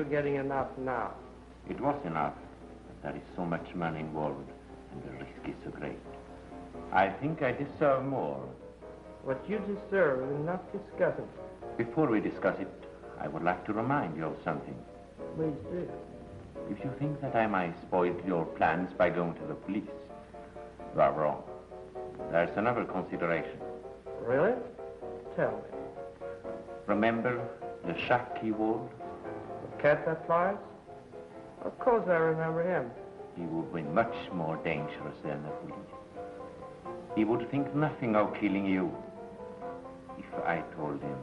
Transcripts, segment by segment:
getting enough now. It was enough. There is so much money involved, and the risk is so great. I think I deserve more. What you deserve is not discussing. Before we discuss it, I would like to remind you of something. Please do. If you think that I might spoil your plans by going to the police, you are wrong. There's another consideration. Really? Tell me. Remember the shack he wore? The cat that flies? Of course I remember him. He would be much more dangerous than the police. He would think nothing of killing you. If I told him.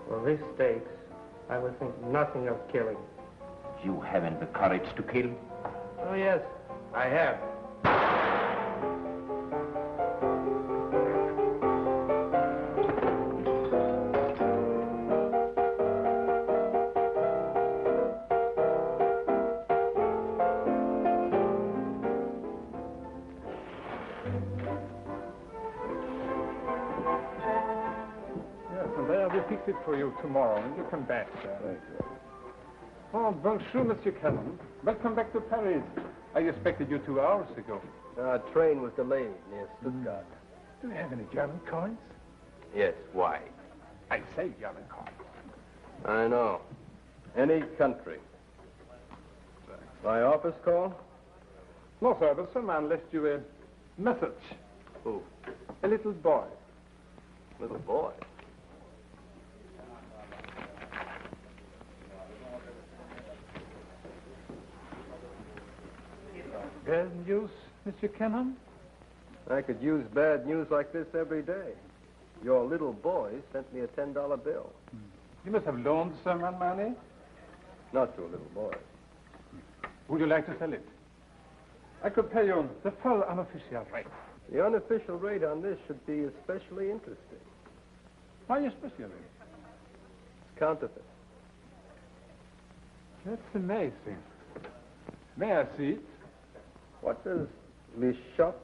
For these stakes, I would think nothing of killing. You haven't the courage to kill? Oh, yes, I have. It for you tomorrow when you come back, sir. Thank you. Oh, bonjour, Monsieur Helen. Welcome back to Paris. I expected you 2 hours ago. Our train was delayed near Stuttgart. Do you have any German coins? Yes, why? I say German coins. I know. Any country. My office call? No, sir, but some man left you a message. Who? A little boy. Little boy? Bad news, Monsieur Cannon? I could use bad news like this every day. Your little boy sent me a $10 bill. You must have loaned someone money? Not to a little boy. Would you like to sell it? I could pay you the full unofficial rate. The unofficial rate on this should be especially interesting. Why especially? It's counterfeit. That's amazing. May I see it? What does Le Chat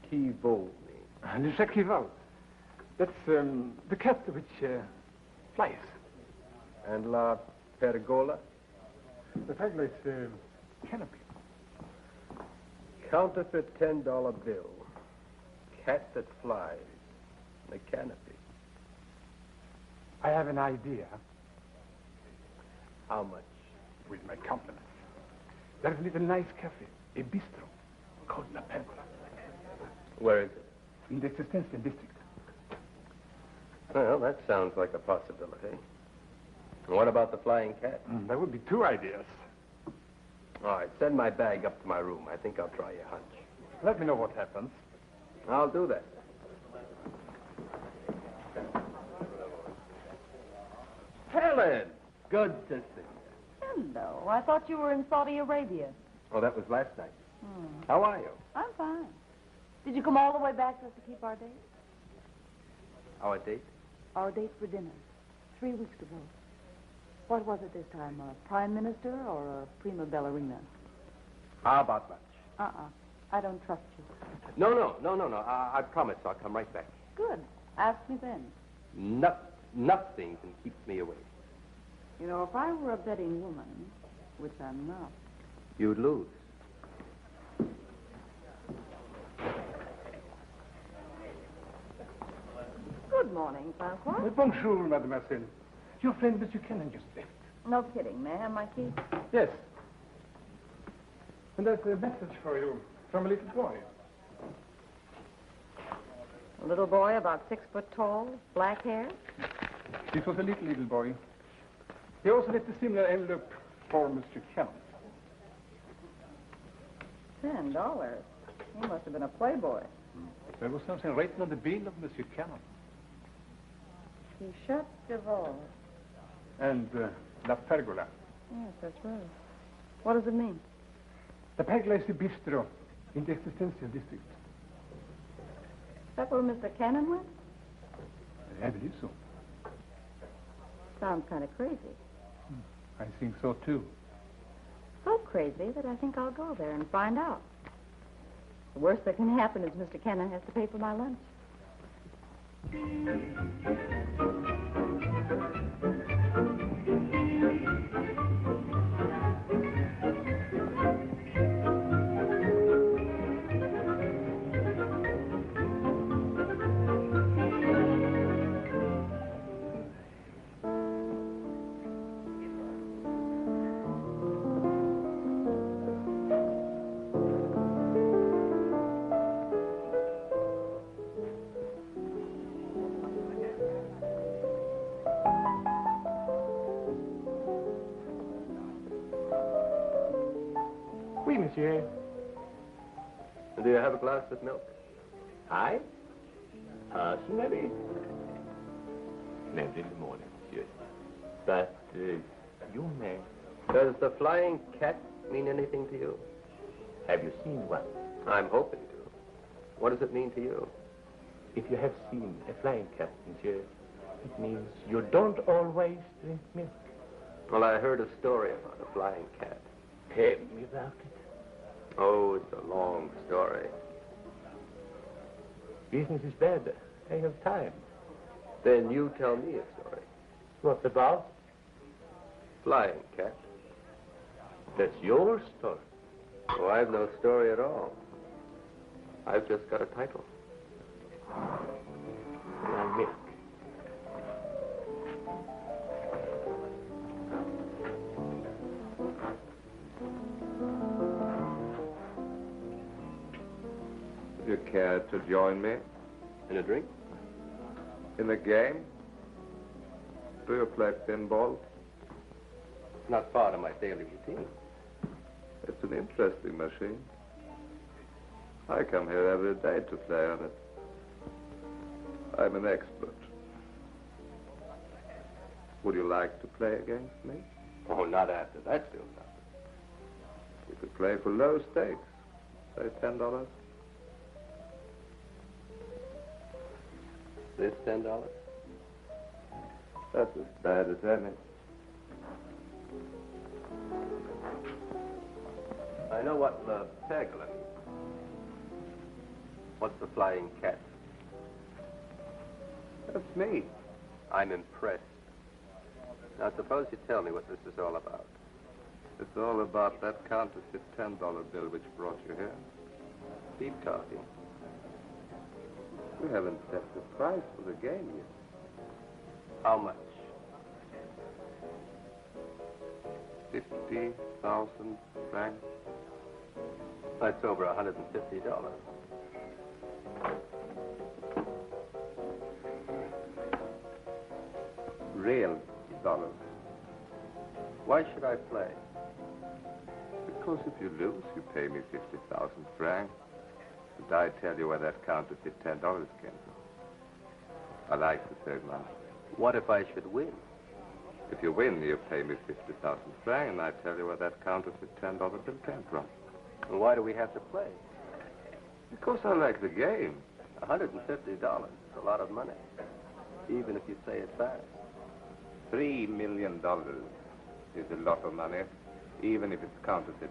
qui vole mean? Le Chat qui vole. That's the cat which flies. And La Pergola? The pergola is canopy. Counterfeit $10 bill. Cat that flies. The canopy. I have an idea. How much? With my compliments. There's a little nice cafe, a bistro, called La Pergola. Where is it? In the Existential district. Well, that sounds like a possibility. And what about the flying cat? There would be 2 ideas. All right, send my bag up to my room. I think I'll try your hunch. Let me know what happens. I'll do that. Helen! Good to see you. Hello. I thought you were in Saudi Arabia. Oh, that was last night. How are you? I'm fine. Did you come all the way back just to keep our date? Our date? Our date for dinner. 3 weeks ago. What was it this time? A prime minister or a prima ballerina? How about lunch? I don't trust you. No. I promise I'll come right back. Good. Ask me then. Nothing can keep me away. You know, if I were a betting woman, which I'm not. You'd lose. Good morning, Francois. Bonjour, mademoiselle. Your friend, Monsieur Cannon, just left. No kidding. May I have my key? Yes. And there's a message for you from a little boy. A little boy about 6 foot tall, black hair. This was a little boy. He also left a similar envelope for Mr. Cannon. $10. He must have been a playboy. There was something written on the bill of Monsieur Cannon. He shut Devol. And La Pergola. Yes, that's right. What does it mean? La Pergola is a bistro in the Existential district. Is that where Mr. Cannon went? I believe so. Sounds kind of crazy. I think so, too. So crazy that I think I'll go there and find out. The worst that can happen is Mr. Cannon has to pay for my lunch. Oui, monsieur. And do you have a glass of milk? I? Personally? Never in the morning, monsieur. But you may. Does the flying cat mean anything to you? Have you seen one? I'm hoping to. What does it mean to you? If you have seen a flying cat, monsieur, it means you don't always drink milk. Well, I heard a story about a flying cat. Tell me about it. Oh, it's a long story. Business is bad. I have time. Then you tell me a story. What about? Flying cat. That's your story. Oh, I've no story at all. I've just got a title. My milk. Would you care to join me In a drink? in a game? Do you play pinball? It's not part of my daily routine. It's an interesting machine. I come here every day to play on it. I'm an expert. Would you like to play against me? Oh, not after that still something. We could play for low stakes. Say $10. This $10? That's as bad as any. I know what the pergola means. What's the flying cat? That's me. I'm impressed. Now, suppose you tell me what this is all about. It's all about that counterfeit $10 bill which brought you here. Keep talking. We haven't set the price for the game yet. How much? 50,000 francs. That's over $150. Real dollars. Why should I play? Because if you lose, you pay me 50,000 francs. And I tell you where that counterfeit $10 came from. I like to save money. What if I should win? If you win, you pay me 50,000 francs, and I tell you where that counterfeit $10 bill came from. And why do we have to play? Because I like the game. $150 is a lot of money, even if you say it fast. $3 million is a lot of money, even if it's counterfeit.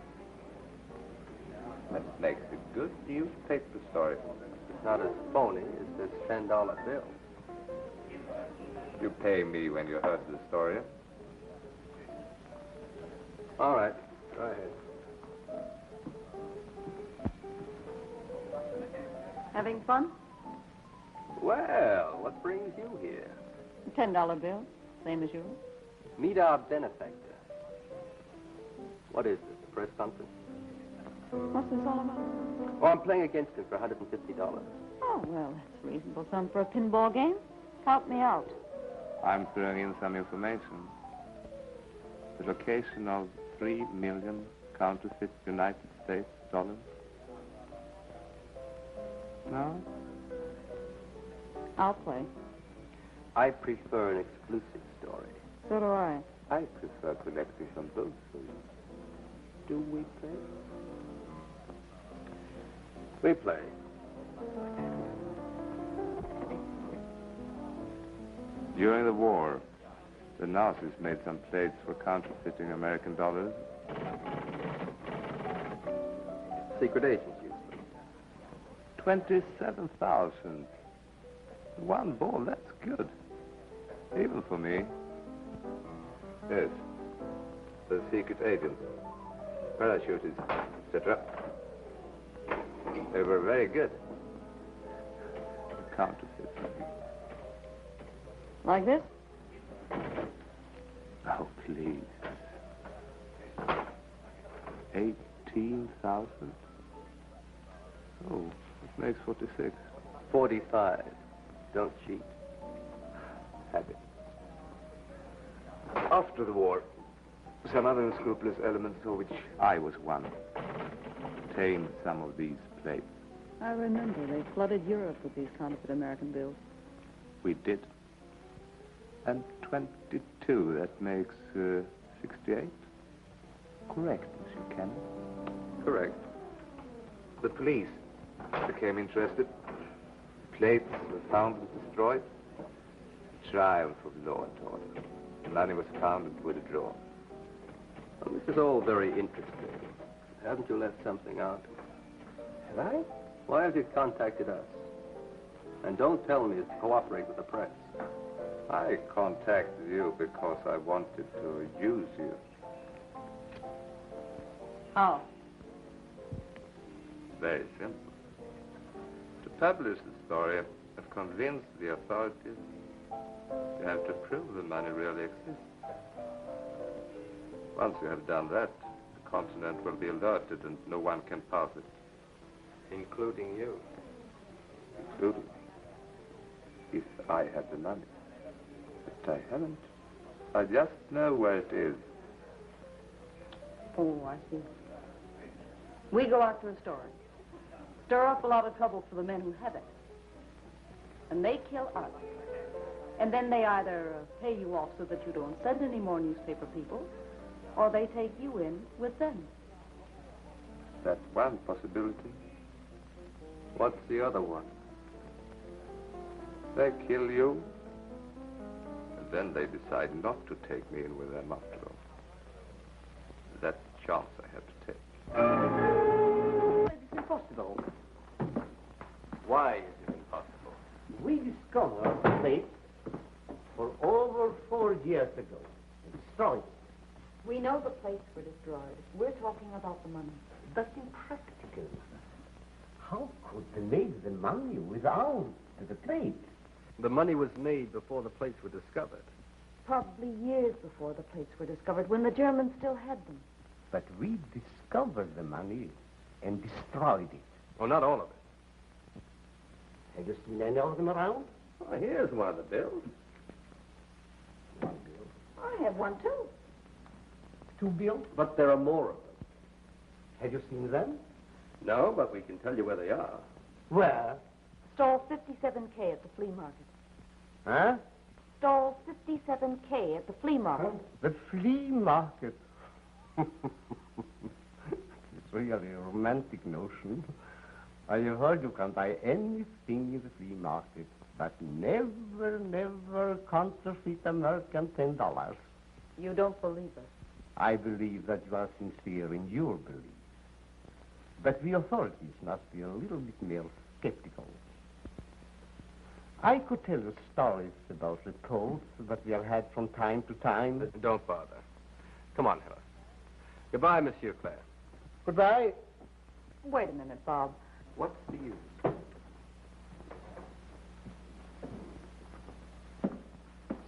That makes a good newspaper story. It's not as phony as this $10 bill. You pay me when you heard the story. All right, go ahead. Having fun? Well, what brings you here? $10 bill, same as yours. Meet our benefactor. What is this, a press conference? What's this all about? Oh, I'm playing against him for $150. Oh, well, that's a reasonable sum for a pinball game. Help me out. I'm throwing in some information. The location of 3 million counterfeit United States dollars. No? I'll play. I prefer an exclusive story. So do I. I prefer collecting some books for you. Do we play? We play. During the war, the Nazis made some plates for counterfeiting American dollars. Secret agents use them. 27,000. One ball, that's good. Even for me. Yes. The secret agents, parachutists, etc. They were very good. Counterfeit. Like this? Oh, please. 18,000? Oh, it makes 46. 45. Don't cheat. Have it. After the war, Some other unscrupulous elements for which I was one obtained some of these plates. I remember they flooded Europe with these counterfeit American bills. We did. And 22, that makes 68? Correct, Monsieur Cannon. Correct. The police became interested. Plates were found and destroyed. Triumph of law and order. Money was found and put in a drawer. Well, this is all very interesting. Haven't you left something out? Have I? Why have you contacted us? And don't tell me it's to cooperate with the press. I contacted you because I wanted to use you. How? Very simple. To publish the story and convince the authorities, you have to prove the money really exists. Once you have done that, the continent will be alerted and no one can pass it. Including you. Including me. If I had the money. But I haven't. I just know where it is. Oh, I see. We go after a story. Stir up a lot of trouble for the men who have it. And they kill us. And then they either pay you off so that you don't send any more newspaper people, or they take you in with them. That's one possibility. What's the other one? They kill you, and then they decide not to take me in with them after all. That's the chance I have to take. It's impossible. Why is it impossible? We discovered the plate for over 4 years ago and destroyed it. We know the plates were destroyed. We're talking about the money. That's impractical. How could they make the money without the plate? The money was made before the plates were discovered. Probably years before the plates were discovered, when the Germans still had them. But we discovered the money and destroyed it. Well, not all of it. Have you seen any of them around? Oh, here's one of the bills. One bill. I have one, too. 2 bills? But there are more of them. Have you seen them? No, but we can tell you where they are. Where? Stall 57K at the flea market. Huh? Stall 57K at the flea market. The flea market. It's really a romantic notion. I have heard you can buy anything in the flea market, but never counterfeit American $10. You don't believe us. I believe that you are sincere in your belief. But the authorities must be a little bit more skeptical. I could tell you stories about reports that we have had from time to time. Don't bother. Come on, Helen. Goodbye, Monsieur Claire. Goodbye. Wait a minute, Bob. What's the use?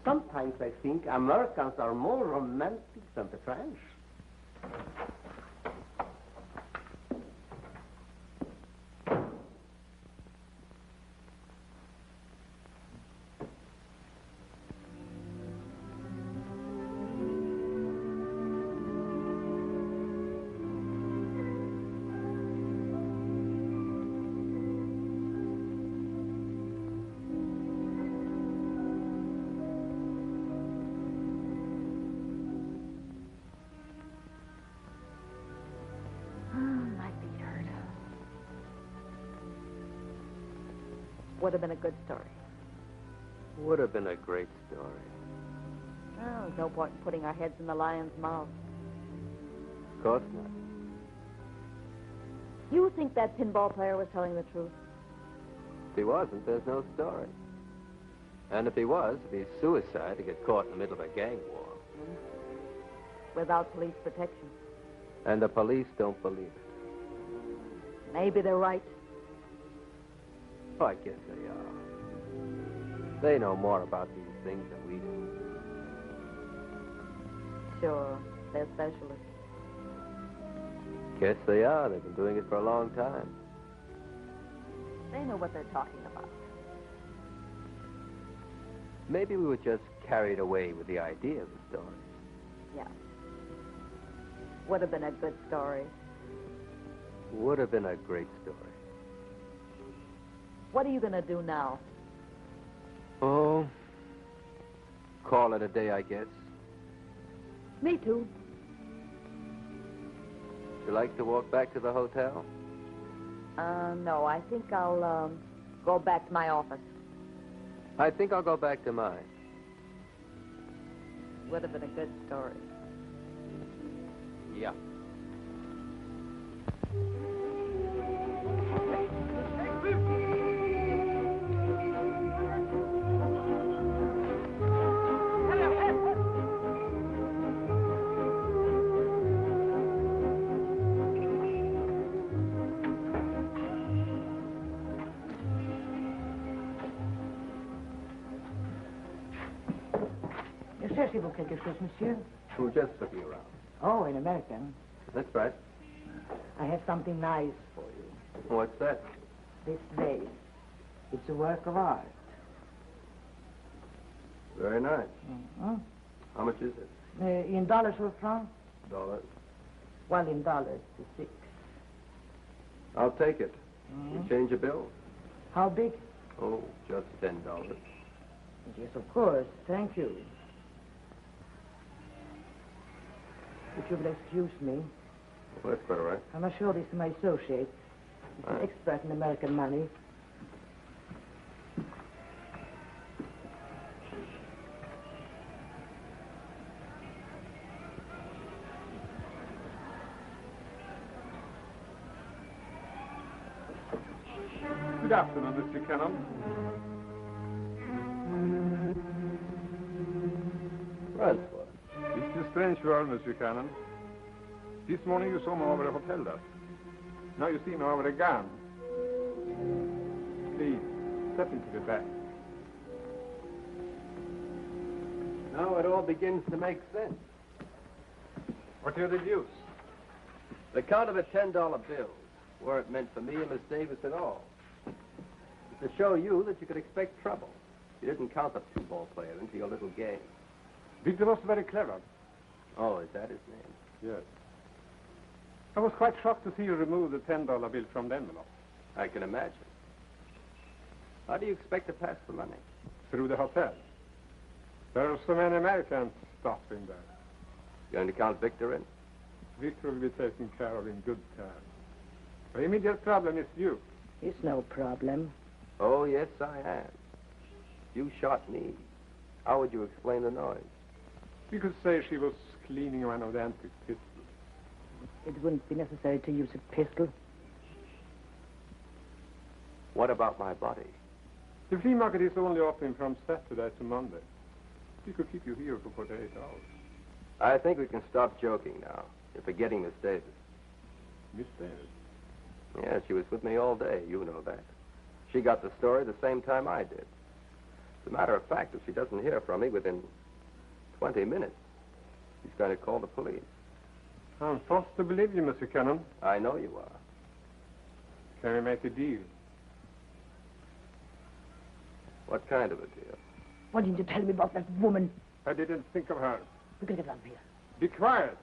Sometimes I think Americans are more romantic than the French. Would have been a good story. Would have been a great story. Oh, there's no point in putting our heads in the lion's mouth. Of course not. You think that pinball player was telling the truth? If he wasn't, there's no story. And if he was, it'd be suicide to get caught in the middle of a gang war. Without police protection. And the police don't believe it. Maybe they're right. Oh, I guess they are. They know more about these things than we do. Sure, they're specialists. Guess they are. They've been doing it for a long time. They know what they're talking about. Maybe we were just carried away with the idea of the story. Yeah. Would have been a good story. Would have been a great story. What are you going to do now? Oh, call it a day, I guess. Me too. You like to walk back to the hotel? No, I think I'll go back to my office. I think I'll go back to mine. Would have been a good story. Yeah. Cherchez-vous quelque chose, monsieur? We're just looking around. Oh, an American. That's right. I have something nice for you. What's that? This vase. It's a work of art. Very nice. Mm-hmm. How much is it? In dollars or francs? $. Well, in dollars, it's 6. I'll take it. Mm-hmm. You change a bill? How big? Oh, just $10. Yes, of course. Thank you. If you will excuse me, Well, that's quite all right. I must show this to my associate. He's an expert in American money. Good afternoon, Mr. Cannon. Francois. It's a strange world, Mr. Cannon. This morning you saw me over a hotel desk. Now you see me over a gun. Please, step into the back. Now it all begins to make sense. What are the views? The counterfeit $10 bills weren't meant for me and Miss Davis at all. To show you that you could expect trouble. You didn't count the pinball player into your little game. Victor was very clever. Oh, is that his name? Yes. I was quite shocked to see you remove the $10 bill from the envelope. I can imagine. How do you expect to pass the money? Through the hotel. There are so many Americans stopping there. Going to count Victor in? Victor will be taken care of in good time. The immediate problem is you. It's no problem. Oh, yes, I am. You shot me. How would you explain the noise? You could say she was cleaning one of the antique pistols. It wouldn't be necessary to use a pistol. What about my body? The flea market is only open from Saturday to Monday. We could keep you here for 48 hours. I think we can stop joking now. You're forgetting Miss Davis. Miss Davis? Yeah, she was with me all day. You know that. She got the story the same time I did. As a matter of fact, if she doesn't hear from me within 20 minutes, she's going to call the police. I'm forced to believe you, Mr. Cannon. I know you are. Can we make a deal? What kind of a deal? Why didn't you tell me about that woman? I didn't think of her. We're going to get out of here. Be quiet.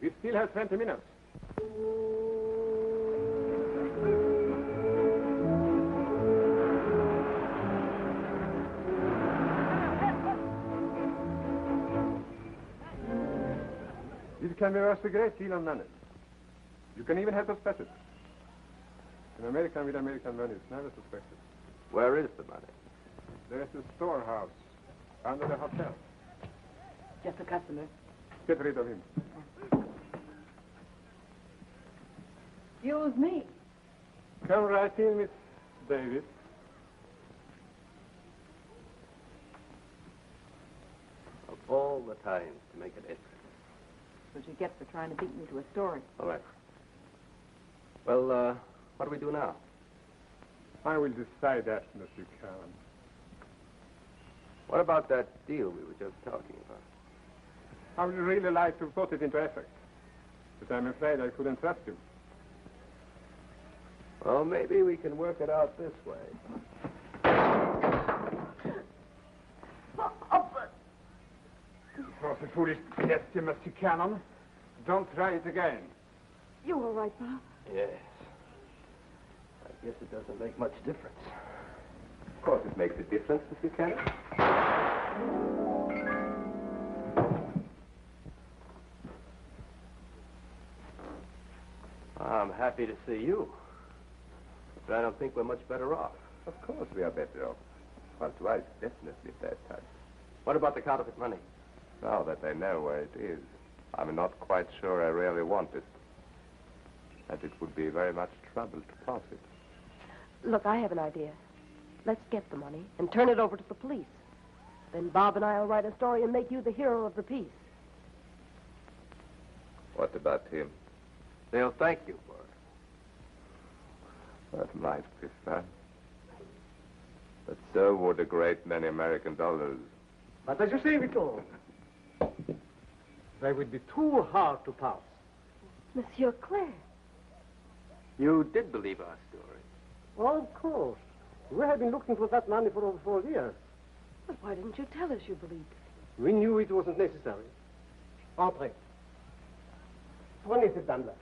We still have 20 minutes. It can be worth a great deal of money. You can even help us bet it. An American with American money is never suspected. Where is the money? There is a storehouse under the hotel. Just a customer. Get rid of him. Excuse me. Come right in, Miss Davis. Of all the times to make it interesting. What you get for trying to beat me to a story. All right. Well, what do we do now? I will decide that, Mr. Cannon. What about that deal we were just talking about? I would really like to put it into effect, but I'm afraid I couldn't trust you. Well, maybe we can work it out this way. It was a foolish gesture, Mr. Cannon. Don't try it again. You all right, Bob? Yes. I guess it doesn't make much difference. Of course it makes a difference, Mr. Cannon. I'm happy to see you. But I don't think we're much better off. Of course we are better off. Well, twice, definitely that time. What about the counterfeit money? Now that I know where it is, I'm not quite sure I really want it. And it would be very much trouble to pass it. Look, I have an idea. Let's get the money and turn it over to the police. Then Bob and I will write a story and make you the hero of the piece. What about him? They'll thank you for it. That might be fun. But so would a great many American dollars. But as you say, Victor, they would be too hard to pass. Monsieur Claire. You did believe our story. Well, of course. We have been looking for that money for over 4 years. But why didn't you tell us you believed it? We knew it wasn't necessary. Entrez. Prenez cette dame-là.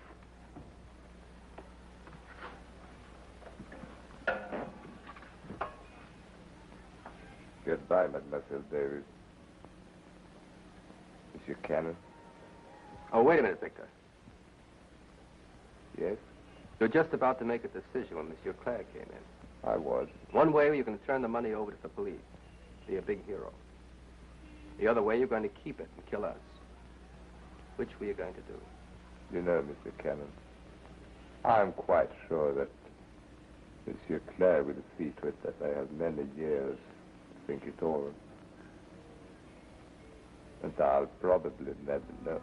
Goodbye, Mademoiselle Davis. Monsieur Cannon? Oh, wait a minute, Victor. Yes? You're just about to make a decision when Monsieur Claire came in. I was. One way, you're going to turn the money over to the police. Be a big hero. The other way, you're going to keep it and kill us. Which were you going to do? You know, Mr. Cannon, I'm quite sure that Monsieur Claire will see to it that I have many years to think it over. And I'll probably never know.